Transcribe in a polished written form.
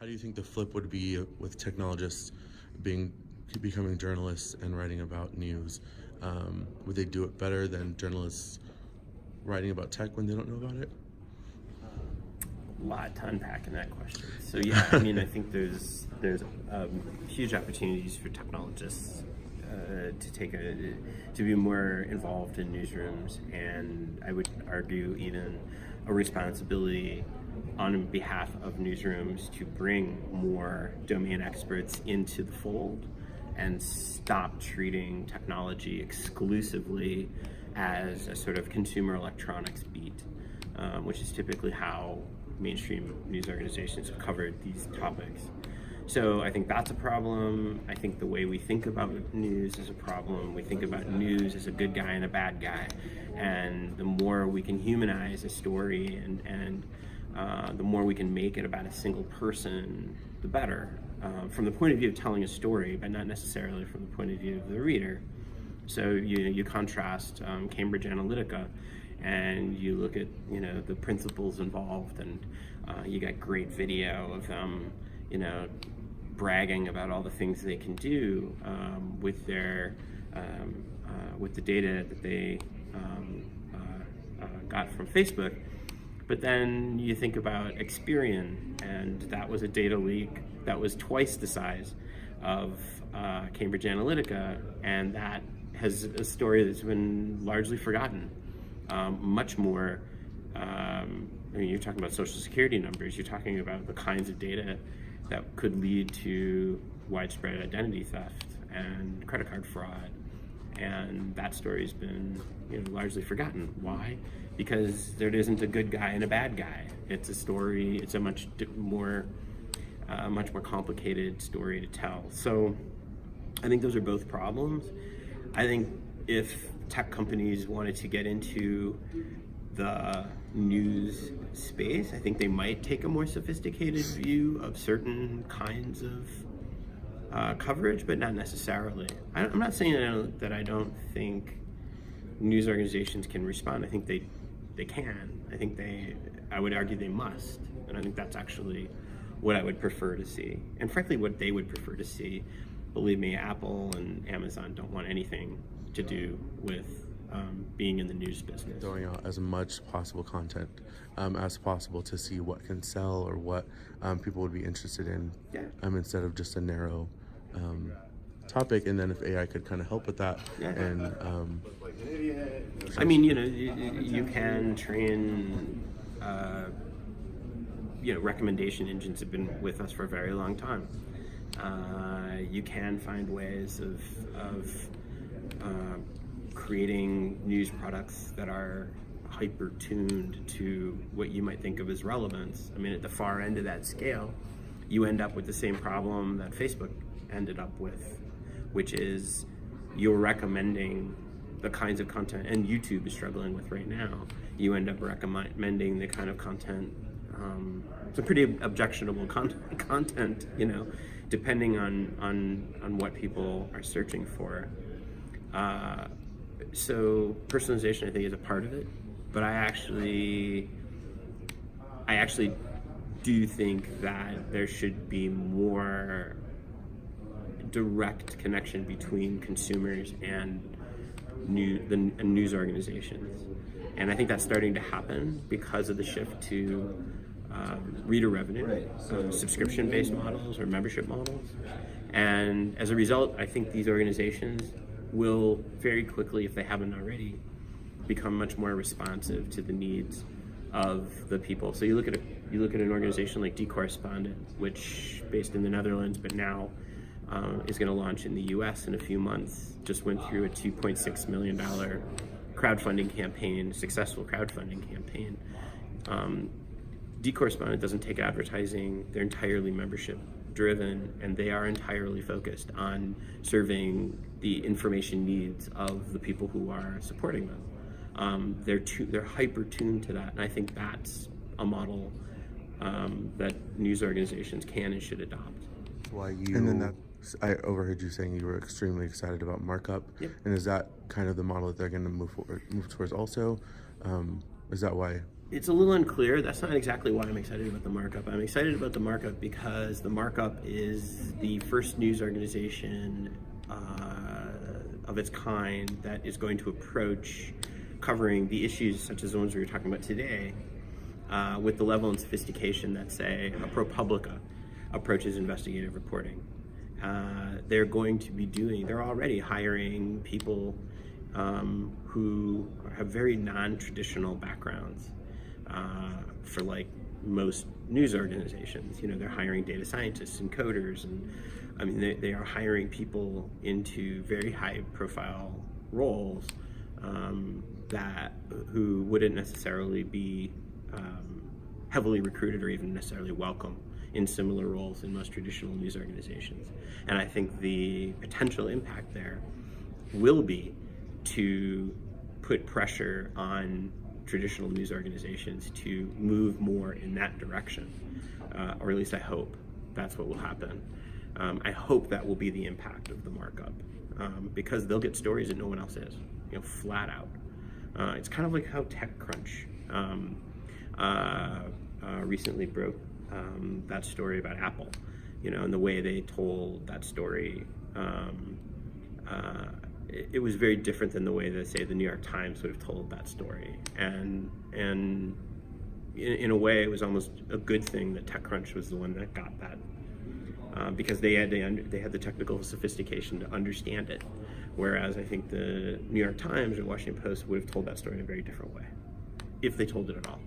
How do you think the flip would be with technologists being becoming journalists and writing about news? Would they do it better than journalists writing about tech when they don't know about it? A lot to unpack in that question. So yeah, I mean, I think there's huge opportunities for technologists to be more involved in newsrooms, and I would argue even a responsibility on behalf of newsrooms to bring more domain experts into the fold and stop treating technology exclusively as a sort of consumer electronics beat, which is typically how mainstream news organizations have covered these topics. So I think that's a problem. I think the way we think about news is a problem. We think about news as a good guy and a bad guy. And the more we can humanize a story and the more we can make it about a single person, the better. From the point of view of telling a story, but not necessarily from the point of view of the reader. So you contrast Cambridge Analytica, and you look at the principles involved, and you got great video of them bragging about all the things they can do with their with the data that they got from Facebook. But then you think about Experian, and that was a data leak that was twice the size of Cambridge Analytica, and that has a story that's been largely forgotten. Much more, I mean, you're talking about social security numbers, you're talking about the kinds of data that could lead to widespread identity theft and credit card fraud. And that story's been largely forgotten. Why? Because there isn't a good guy and a bad guy. It's a story, it's a much more complicated story to tell. So I think those are both problems. I think if tech companies wanted to get into the news space, I think they might take a more sophisticated view of certain kinds of coverage, but not necessarily. I'm not saying that I don't think news organizations can respond. I think they can. I would argue they must, and I think that's actually what I would prefer to see, and frankly what they would prefer to see. Believe me, Apple and Amazon don't want anything to do with being in the news business. Throwing out as much possible content as possible to see what can sell or what people would be interested in, instead of just a narrow topic. And then if AI could kind of help with that, and I mean, you can train. Recommendation engines have been with us for a very long time. You can find ways of creating news products that are hyper-tuned to what you might think of as relevance. I mean, at the far end of that scale, you end up with the same problem that Facebook ended up with, which is you're recommending the kinds of content, and YouTube is struggling with right now. You end up recommending the kind of content, some pretty objectionable content, depending on what people are searching for. So personalization, I think, is a part of it, but I actually do think that there should be more direct connection between consumers and news organizations, and I think that's starting to happen because of the shift to reader revenue, subscription-based models or membership models. And as a result, I think these organizations will very quickly, if they haven't already, become much more responsive to the needs of the people. So you look at an organization like D-Correspondent, which based in the Netherlands, but now is going to launch in the U.S. in a few months. Just went through a $2.6 million crowdfunding campaign, successful crowdfunding campaign. D-Correspondent doesn't take advertising; they're entirely membership driven, and they are entirely focused on serving the information needs of the people who are supporting them. They're hyper tuned to that, and I think that's a model that news organizations can and should adopt. And then I overheard you saying you were extremely excited about markup. Yep. And is that kind of the model that they're going to move towards also? Is that why It's a little unclear. That's not exactly why I'm excited about the markup. I'm excited about the markup because the markup is the first news organization of its kind that is going to approach covering the issues such as the ones we were talking about today with the level and sophistication that, say, a ProPublica approaches investigative reporting. They're going to be they're already hiring people who have very non-traditional backgrounds. For like most news organizations, they're hiring data scientists and coders, and I mean they are hiring people into very high-profile roles who wouldn't necessarily be heavily recruited or even necessarily welcome in similar roles in most traditional news organizations. And I think the potential impact there will be to put pressure on traditional news organizations to move more in that direction, or at least I hope that's what will happen. I hope that will be the impact of the markup, because they'll get stories that no one else is, flat out. It's kind of like how TechCrunch recently broke that story about Apple, and the way they told that story. It was very different than the way that, say, the New York Times would have told that story, and in a way, it was almost a good thing that TechCrunch was the one that got that, because they had the technical sophistication to understand it, whereas I think the New York Times or Washington Post would have told that story in a very different way, if they told it at all.